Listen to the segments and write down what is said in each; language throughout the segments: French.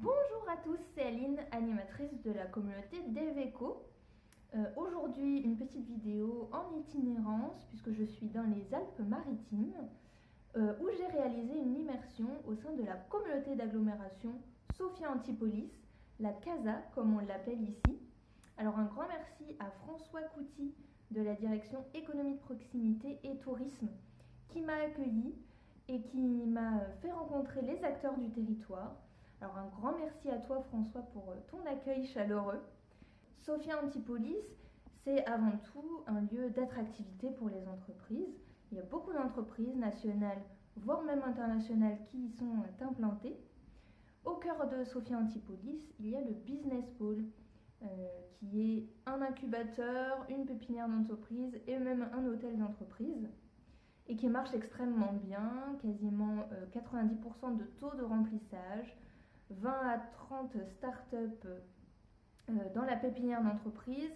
Bonjour à tous, c'est Aline, animatrice de la communauté d'Eveco. Aujourd'hui, une petite vidéo en itinérance, puisque je suis dans les Alpes-Maritimes, où j'ai réalisé une immersion au sein de la communauté d'agglomération Sophia Antipolis, la CASA, comme on l'appelle ici. Alors un grand merci à François Couty de la direction économie de proximité et tourisme, qui m'a accueilli et qui m'a fait rencontrer les acteurs du territoire. Alors un grand merci à toi François pour ton accueil chaleureux. Sophia Antipolis, c'est avant tout un lieu d'attractivité pour les entreprises. Il y a beaucoup d'entreprises nationales, voire même internationales, qui y sont implantées. Au cœur de Sophia Antipolis, il y a le Business Pole, qui est un incubateur, une pépinière d'entreprise et même un hôtel d'entreprise, et qui marche extrêmement bien, quasiment 90% de taux de remplissage, 20 à 30 startups dans la pépinière d'entreprise.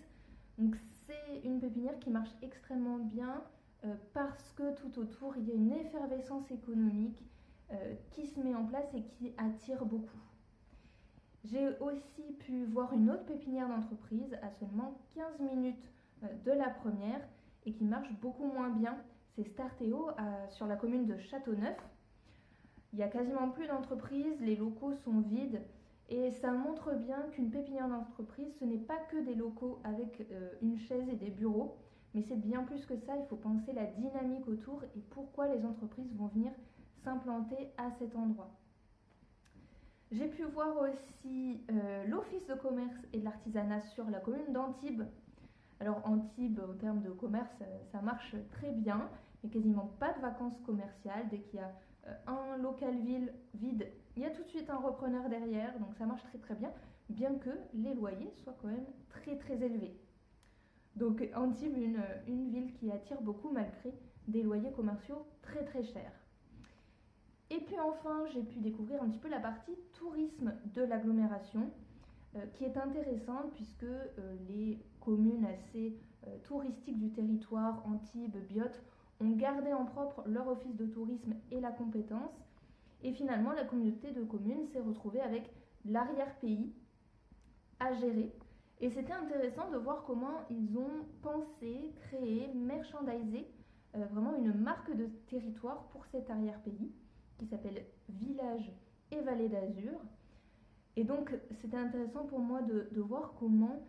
Donc c'est une pépinière qui marche extrêmement bien parce que tout autour il y a une effervescence économique qui se met en place et qui attire beaucoup. J'ai aussi pu voir une autre pépinière d'entreprise à seulement 15 minutes de la première et qui marche beaucoup moins bien. C'est Starteo sur la commune de Châteauneuf. Il n'y a quasiment plus d'entreprises, les locaux sont vides et ça montre bien qu'une pépinière d'entreprise, ce n'est pas que des locaux avec une chaise et des bureaux, mais c'est bien plus que ça. Il faut penser la dynamique autour et pourquoi les entreprises vont venir s'implanter à cet endroit. J'ai pu voir aussi l'office de commerce et de l'artisanat sur la commune d'Antibes. Alors Antibes, au terme de commerce, ça marche très bien. Il n'y a quasiment pas de vacances commerciales. Dès qu'il y a un local vide, il y a tout de suite un repreneur derrière. Donc ça marche très très bien, bien que les loyers soient quand même très très élevés. Donc Antibes, une ville qui attire beaucoup malgré des loyers commerciaux très très chers. Et puis enfin, j'ai pu découvrir un petit peu la partie tourisme de l'agglomération, qui est intéressante puisque les communes assez touristiques du territoire, Antibes, Biot, ont gardé en propre leur office de tourisme et la compétence. Et finalement, la communauté de communes s'est retrouvée avec l'arrière-pays à gérer. Et c'était intéressant de voir comment ils ont pensé, créé, merchandisé vraiment une marque de territoire pour cet arrière-pays qui s'appelle Village et Vallée d'Azur. Et donc, c'était intéressant pour moi de voir comment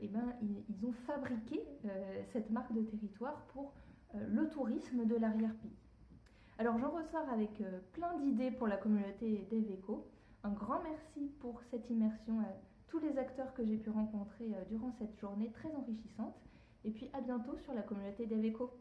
ils ont fabriqué cette marque de territoire pour le tourisme de l'arrière-pays. Alors, j'en ressors avec plein d'idées pour la communauté d'Eveco. Un grand merci pour cette immersion à tous les acteurs que j'ai pu rencontrer durant cette journée très enrichissante. Et puis, à bientôt sur la communauté d'Eveco.